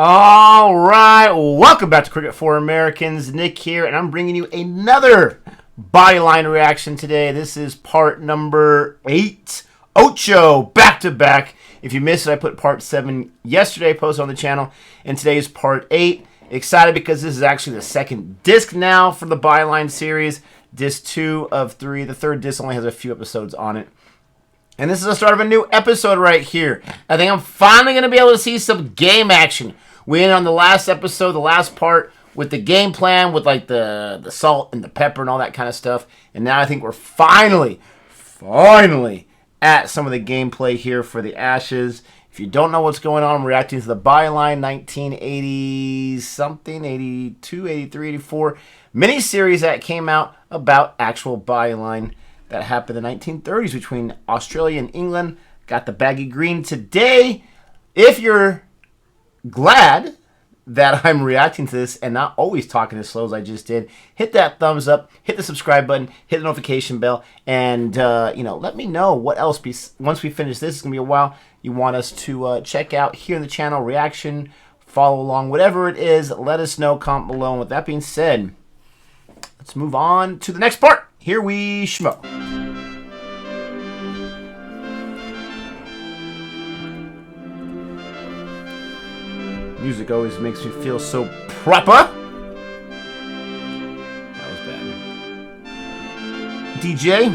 All right, welcome back to Cricket for Americans. Nick here, and I'm bringing you another Bodyline reaction today. This is part number 8. Ocho, back to back. If you missed it, I put part 7 yesterday, posted on the channel, and today is part 8. Excited because this is actually the second disc now for the Bodyline series. Disc 2 of 3. The third disc only has a few episodes on it. And this is the start of a new episode right here. I think I'm finally going to be able to see some game action. We ended on the last episode, the last part, with the game plan, with like the salt and the pepper and all that kind of stuff. And now I think we're finally at some of the gameplay here for the Ashes. If you don't know what's going on, I'm reacting to the Bodyline 1980-something, 82, 83, 84 miniseries that came out about actual Bodyline that happened in the 1930s between Australia and England. Got the baggy green today. If you're glad that I'm reacting to this and not always talking as slow as I just did, hit that thumbs up, hit the subscribe button, hit the notification bell, and let me know what else. Once we finish this, it's going to be a while, you want us to check out here in the channel, reaction, follow along, whatever it is, let us know, comment below. And with that being said, let's move on to the next part. Here we schmo. Music always makes me feel so proper. That was bad. DJ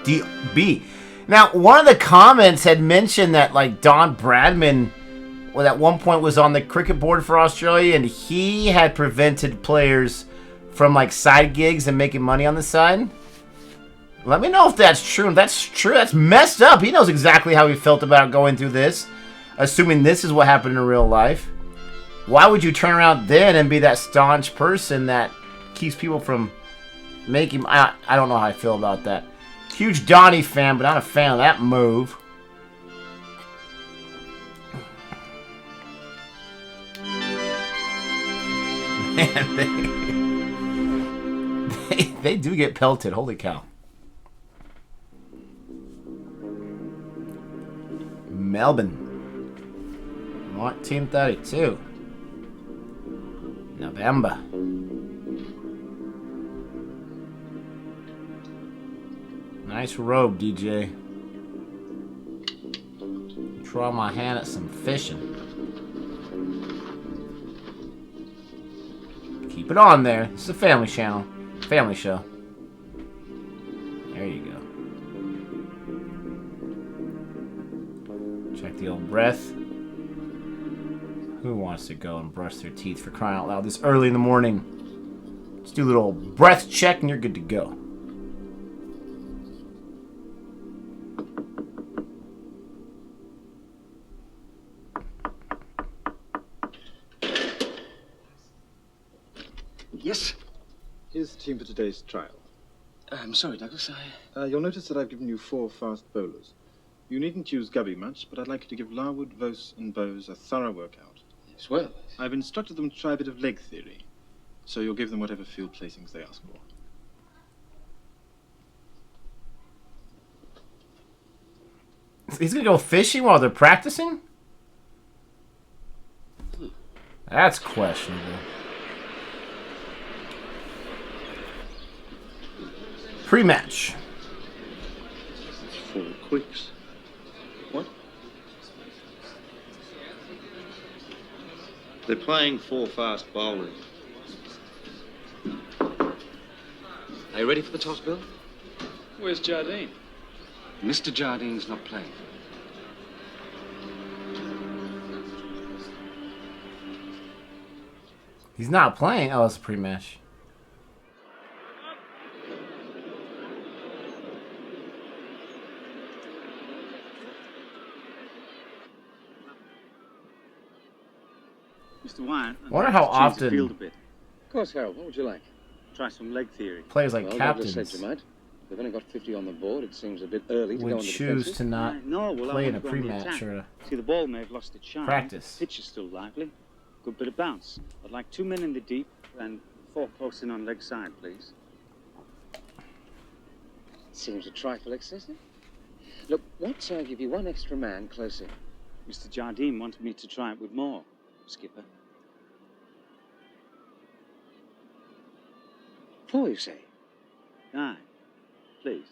DB. Now, one of the comments had mentioned that like Don Bradman, well, at one point was on the cricket board for Australia, and he had prevented players from like side gigs and making money on the side. Let me know if that's true. If that's true, that's messed up. He knows exactly how he felt about going through this, assuming this is what happened in real life. Why would you turn around then and be that staunch person that keeps people from making... I don't know how I feel about that. Huge Donnie fan, but not a fan of that move. Man, they do get pelted. Holy cow. Melbourne. 1932. November. Nice robe, DJ. Try my hand at some fishing. Keep it on there. It's a family channel. Family show. There you go. Check the old breath. Who wants to go and brush their teeth, for crying out loud this early in the morning? Just do a little breath check and you're good to go. Yes? Here's the team for today's trial. I'm sorry, Douglas, You'll notice that I've given you 4 fast bowlers. You needn't use Gubby much, but I'd like you to give Larwood, Vos and Bowes a thorough workout. Yes, well... I've instructed them to try a bit of leg theory, so you'll give them whatever field placings they ask for. He's gonna go fishing while they're practicing? That's questionable. Pre-match. 4 quicks. What? They're playing 4 fast bowlers. Are you ready for the toss, Bill? Where's Jardine? Mr. Jardine's not playing. He's not playing? Oh, it's a pre-match. Mr. Wyatt, I wonder how often field a bit. Of course, Harold. What would you like? Try some leg theory. players like Well, captains Douglas said you might. They've only got 50 on the board. It seems a bit early to go on would the choose defensive. to not No, well, play I in a want to go on the pre-match attack. or a See, the ball may have lost its shine. practice. Pitch is still lively. Good bit of bounce. I'd like 2 men in the deep and 4 close in on leg side, please. Seems a trifle excessive. Look, let's give you 1 extra man close in. Mr. Jardine wanted me to try it with more, Skipper. 4, you say? Aye, please.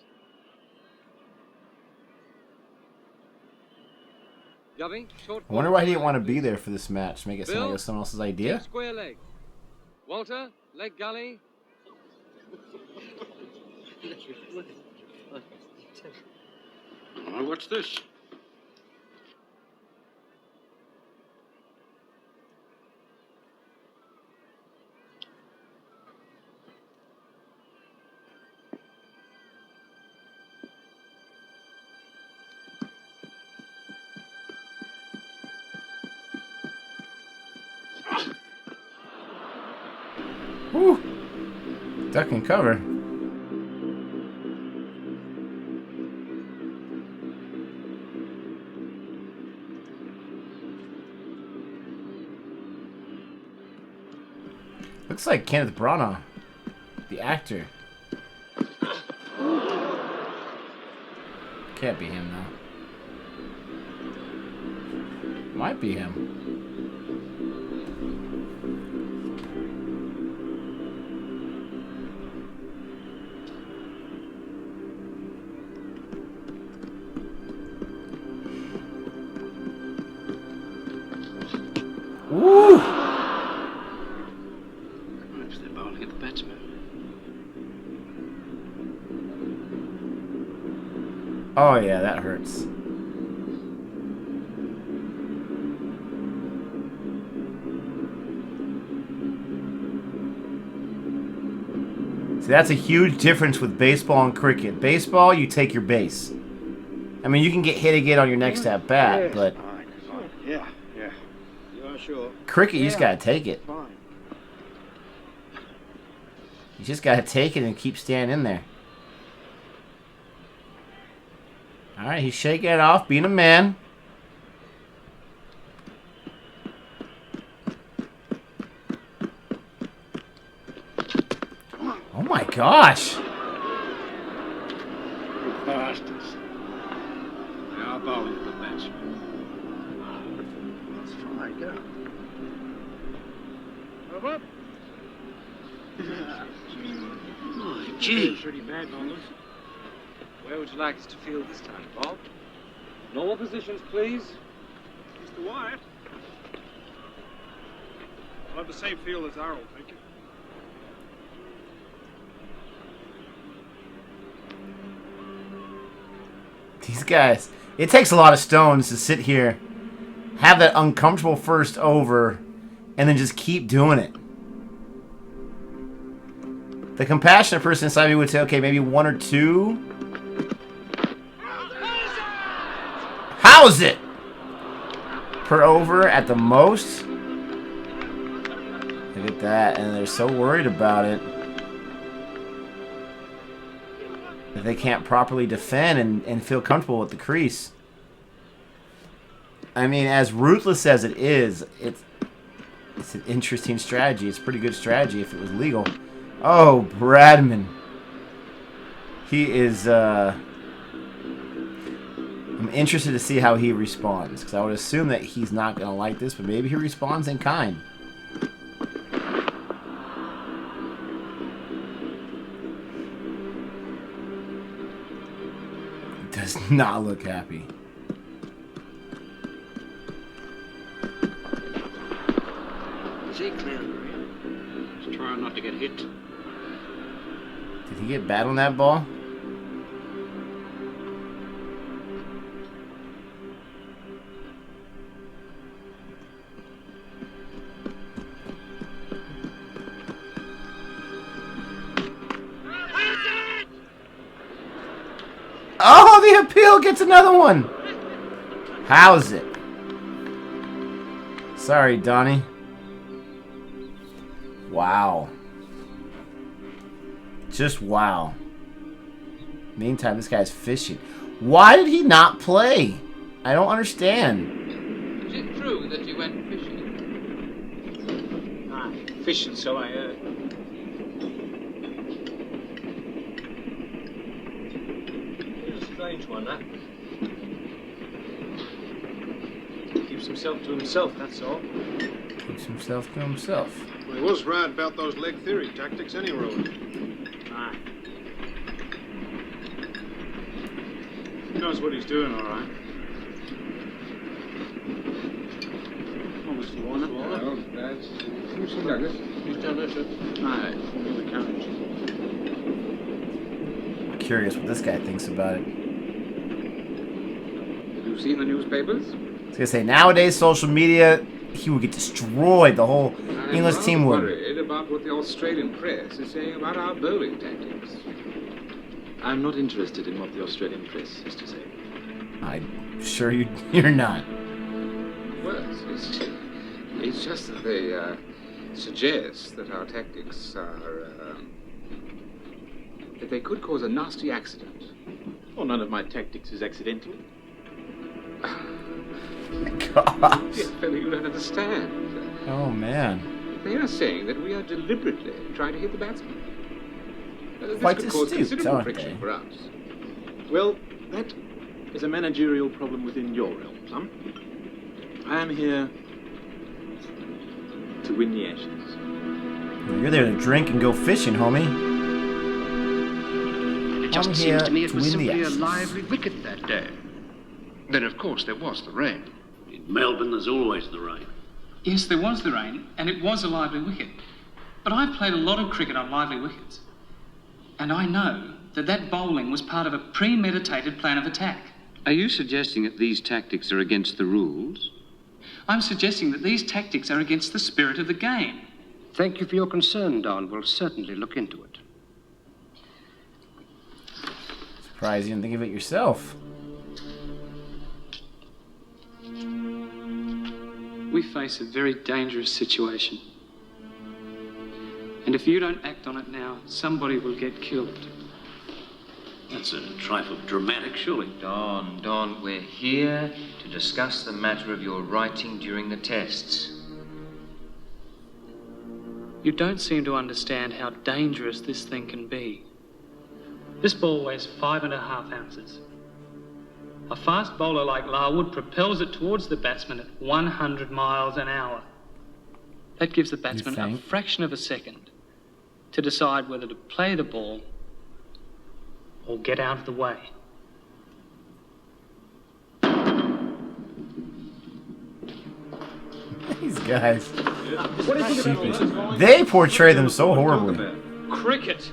Gubby, short I wonder why he didn't want to be there for this match. Make it sound like it was someone else's idea. Square leg. Walter, leg gully. Oh, what's this? Woo! Duck and cover. Looks like Kenneth Branagh, the actor. Can't be him though. Might be him. Woo! Perhaps they're bowling at the batsman. Oh yeah, that hurts. See, that's a huge difference with baseball and cricket. Baseball, you take your base. I mean, you can get hit again on your next at bat, but Fine, fine. Yeah, yeah. You are sure? cricket, you just gotta take it. Fine. You just gotta take it and keep staying in there. All right, he's shaking it off, being a man. Oh my gosh! Bastards. They are bowling at the batsman. That's fine, go. Over. Oh, gee. Pretty bad bowlers. Where would you like us to field this time, Bob? Normal positions, please. Mr. Wyatt? I'll have the same field as Harold, thank you. These guys, it takes a lot of stones to sit here, have that uncomfortable first over, and then just keep doing it. The compassionate person inside me would say, okay, maybe 1 or 2. How's it? Per over at the most. Look at that, and they're so worried about it that they can't properly defend and feel comfortable with the crease. I mean, as ruthless as it is, it's an interesting strategy. It's a pretty good strategy if it was legal. Oh, Bradman. He is, I'm interested to see how he responds, because I would assume that he's not going to like this, but maybe he responds in kind. Does not look happy. Is he clear? Just trying not to get hit. Did he get bad on that ball? Oh, the appeal gets another one. How's it? Sorry, Donnie. Wow. Just wow. Meantime, this guy's fishing. Why did he not play? I don't understand. Is it true that you went fishing? Aye, fishing, so I heard. It's a strange one, that. himself to himself, that's all. Keeps himself to himself. Well, he was right about those leg theory tactics anyway. Aye. He knows what he's doing, all right. Oh, Mr. Warner. Well, that's... Mr. Douglas. He's down there, sir. Aye, in the carriage. I'm curious what this guy thinks about it. Have you seen the newspapers? I was gonna say, nowadays, social media, he would get destroyed. The whole English team I'm would. worried about what the Australian press is saying about our bowling tactics. I'm not interested in what the Australian press has to say. I'm sure you're not. Well, it's just that they suggest that our tactics are... that they could cause a nasty accident. Well, none of my tactics is accidental. Gosh. Dear fellow, you don't understand. Oh, man. They are saying that we are deliberately trying to hit the batsman. This Quite could cause astute, considerable aren't friction they? for us. Well, that is a managerial problem within your realm, Plum. I am here to win the Ashes. You're there to drink and go fishing, homie. It just I'm seems here to me it to was win the simply a Ashes. lively wicket that day. Then, of course, there was the rain. In Melbourne, there's always the rain. Yes, there was the rain, and it was a lively wicket. But I've played a lot of cricket on lively wickets. And I know that that bowling was part of a premeditated plan of attack. Are you suggesting that these tactics are against the rules? I'm suggesting that these tactics are against the spirit of the game. Thank you for your concern, Don. We'll certainly look into it. Surprised you didn't think of it yourself. We face a very dangerous situation. And if you don't act on it now, somebody will get killed. That's a trifle dramatic, surely. Don, we're here to discuss the matter of your writing during the tests. You don't seem to understand how dangerous this thing can be. This ball weighs 5.5 ounces. A fast bowler like Larwood propels it towards the batsman at 100 miles an hour. That gives the batsman a fraction of a second to decide whether to play the ball or get out of the way. These guys. They portray them so horribly. Cricket.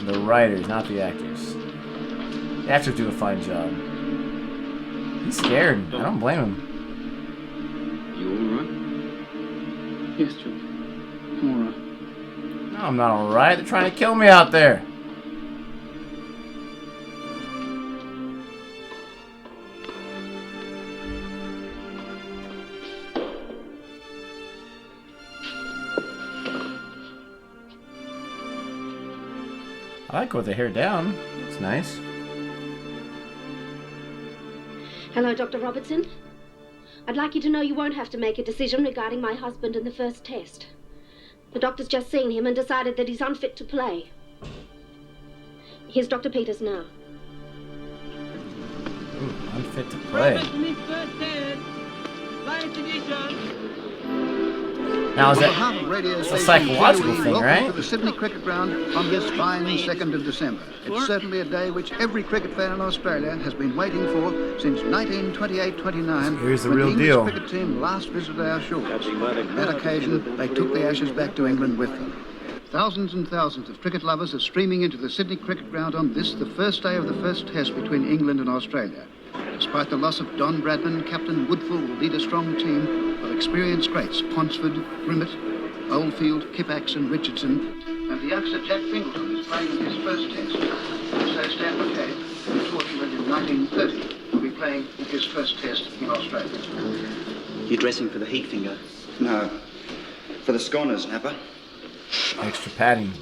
The writers, not the actors. The actors do a fine job. He's scared. I don't blame him. You all right? Yes, Joe. I'm all right. No, I'm not alright. They're trying to kill me out there. I like with the hair down. It's nice. Hello, Dr. Robertson. I'd like you to know you won't have to make a decision regarding my husband in the first test. The doctor's just seen him and decided that he's unfit to play. Here's Dr. Peters now. Ooh, unfit to play. Now, is that a psychological thing, right? To the Sydney Cricket Ground on this fine 2nd of December. It's certainly a day which every cricket fan in Australia has been waiting for since 1928-29. Here's the when real the English deal. cricket team last visited our shores. On that occasion, they took the Ashes back to England with them. Thousands and thousands of cricket lovers are streaming into the Sydney Cricket Ground on this, the first day of the first test between England and Australia. Despite the loss of Don Bradman, Captain Woodfull will lead a strong team of experienced greats, Ponsford, Grimmett, Oldfield, Kippax and Richardson. And the youngster Jack Fingleton is playing in his first test. So Stan McKay, who taught England in 1930, will be playing in his first test in Australia. You dressing for the heat, Finger? No, for the scorners, Napper. Extra padding.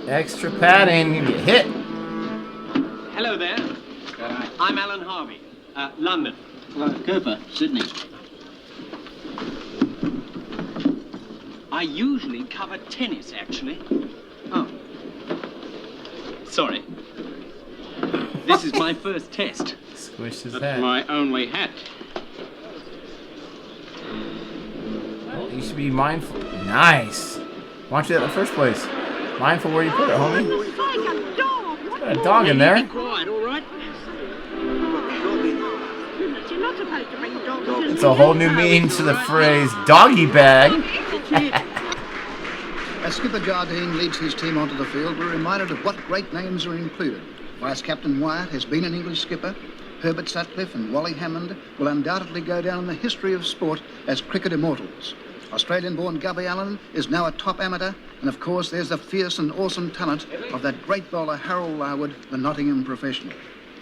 Extra padding. You get hit. Hello there. I'm Alan Harvey, London. Cooper, Sydney. I usually cover tennis, actually. Oh. Sorry. This is my first test. Squished his That's hat. my only hat. Well, you should be mindful. Nice. Why don't you do that in the first place? Mindful where you put it, homie. Got a dog in there. Be quiet, all right? You're not supposed to bring dogs. It's a whole new meaning to the phrase doggy bag. As skipper Jardine leads his team onto the field, we're reminded of what great names are included. Vice Captain Wyatt has been an English skipper. Herbert Sutcliffe and Wally Hammond will undoubtedly go down in the history of sport as cricket immortals. Australian-born Gubby Allen is now a top amateur, and of course there's the fierce and awesome talent of that great bowler Harold Larwood, the Nottingham professional.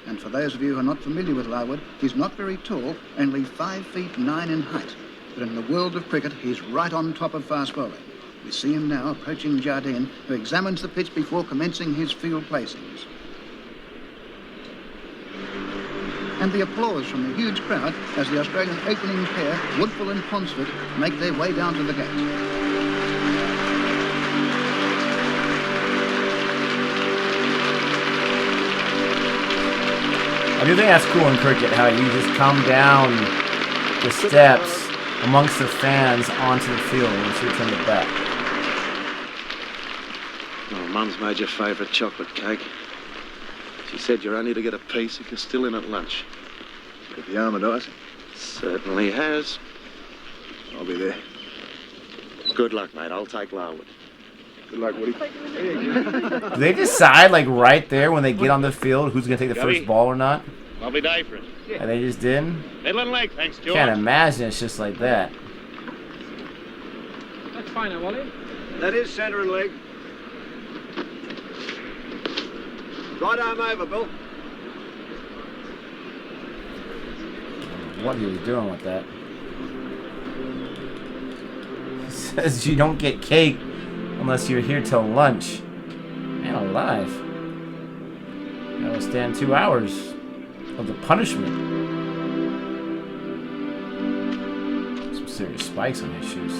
And for those of you who are not familiar with Larwood, he's not very tall, only 5 feet 9 in height. But in the world of cricket, he's right on top of fast bowling. We see him now approaching Jardine, who examines the pitch before commencing his field placings. And the applause from the huge crowd as the Australian opening pair, Woodfull and Ponsford, make their way down to the gate. I do think that's cool in cricket, how you just come down the steps amongst the fans onto the field once you turn it back. Oh, Mum's made your favourite chocolate cake. She said you're only to get a piece if you're still in at lunch. Got the armadise? Certainly has. I'll be there. Good luck, mate. I'll take Larwood. Good luck, Woody. Do they decide, like, right there when they get on the field who's going to take the first ball or not? Lovely day for us. And they just did? Midland Lake, thanks, George. Can't imagine it's just like that. That's fine, Wally. That is centre and leg. Right arm over, Bill. What are you doing with that? He says you don't get cake unless you're here till lunch. Man alive. I will stand 2 hours of the punishment. Some serious spikes on his shoes.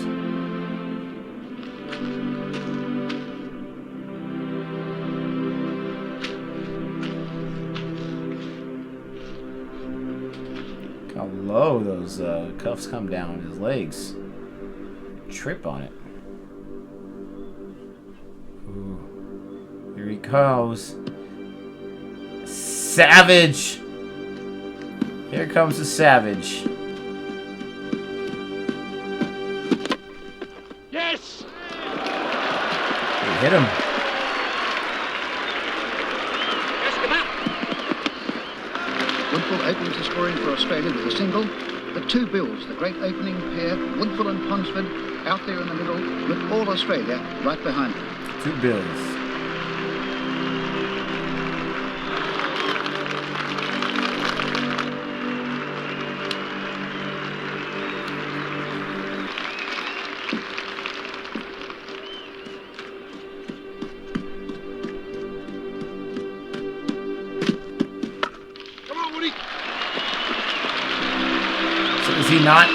Look how low those cuffs come down his legs. Trip on it. Ooh. Here he goes. Savage! Here comes the Savage. Yes! He hit him. Woodfull opens the scoring for Australia with a single. The two Bills, the great opening pair, Woodfull and Ponsford, out there in the middle, with all Australia right behind them. Two Bills. Is he not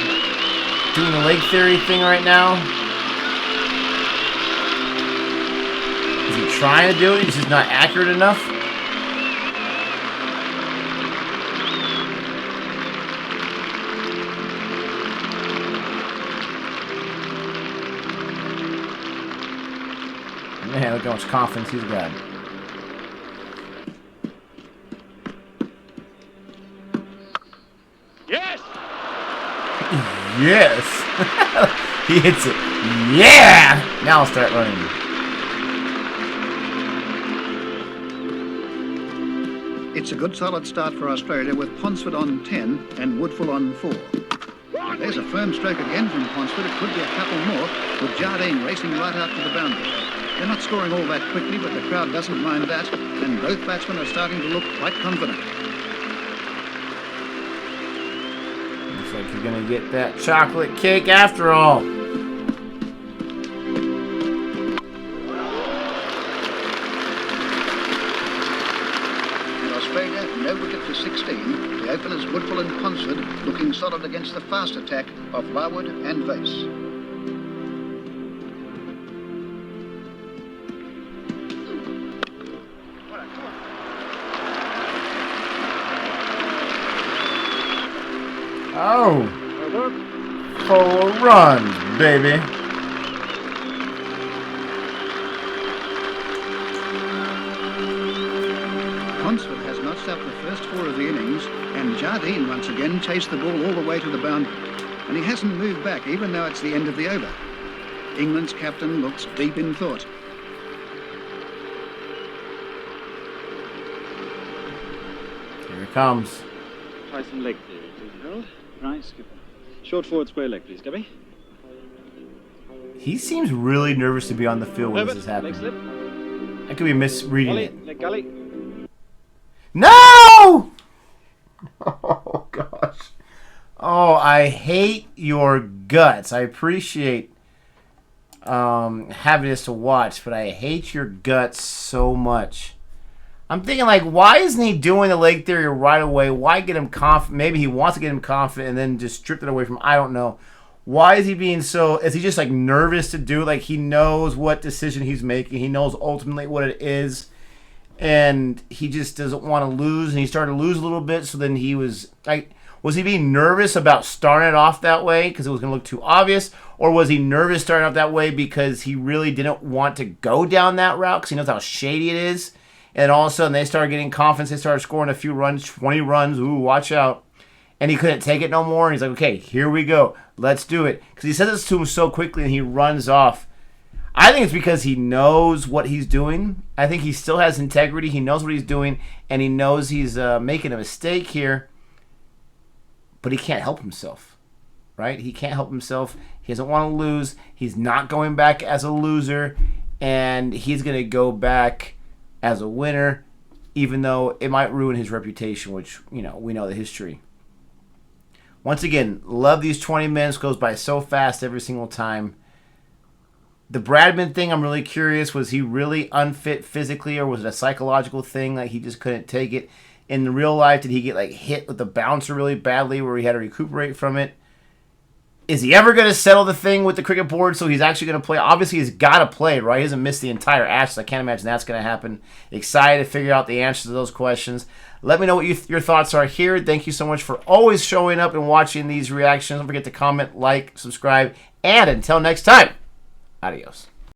doing the leg theory thing right now? Is he trying to do it? He's just not accurate enough? Man, look how much confidence he's got. Yes! He hits it. Yeah! Now I'll start running. It's a good solid start for Australia with Ponsford on 10 and Woodfull on 4. There's a firm stroke again from Ponsford. It could be a couple more with Jardine racing right out to the boundary. They're not scoring all that quickly, but the crowd doesn't mind that, and both batsmen are starting to look quite confident. Looks like you're gonna get that chocolate cake after all. In Australia, no wicket to 16. The openers Woodfull and Ponsford looking solid against the fast attack of Larwood and Vase. Oh. 4 runs, baby. Hunsford has notched up the first 4 of the innings, and Jardine once again chased the ball all the way to the boundary. And he hasn't moved back, even though it's the end of the over. England's captain looks deep in thought. Here it comes. Try some leg theory, please, Harold. Right, skipper. Short forward square leg, please, Gabby. He seems really nervous to be on the field when this is happening. Leg slip. I could be misreading it. Leg gully. No! Oh, gosh. Oh, I hate your guts. I appreciate having this to watch, but I hate your guts so much. I'm thinking, like, why isn't he doing the leg theory right away? Why get him confident? Maybe he wants to get him confident and then just strip it away from him. I don't know. Why is he being so... Is he just, like, nervous to do? Like, he knows what decision he's making. He knows ultimately what it is. And he just doesn't want to lose. And he started to lose a little bit. So then he was... like, was he being nervous about starting it off that way because it was going to look too obvious? Or was he nervous starting off that way because he really didn't want to go down that route because he knows how shady it is? And all of a sudden, they started getting confidence. They started scoring a few runs, 20 runs. Ooh, watch out. And he couldn't take it no more. And he's like, okay, here we go. Let's do it. Because he says this to him so quickly and he runs off. I think it's because he knows what he's doing. I think he still has integrity. He knows what he's doing. And he knows he's making a mistake here. But he can't help himself. Right? He can't help himself. He doesn't want to lose. He's not going back as a loser. And he's going to go back as a winner, even though it might ruin his reputation, which, you know, we know the history. Once again, love these 20 minutes. Goes by so fast every single time. The Bradman thing, I'm really curious. Was he really unfit physically, or was it a psychological thing? Like, he just couldn't take it. In real life, did he get, like, hit with the bouncer really badly where he had to recuperate from it? Is he ever going to settle the thing with the cricket board so he's actually going to play? Obviously, he's got to play, right? He hasn't missed the entire Ashes. I can't imagine that's going to happen. Excited to figure out the answers to those questions. Let me know what your thoughts are here. Thank you so much for always showing up and watching these reactions. Don't forget to comment, like, subscribe, and until next time, adios.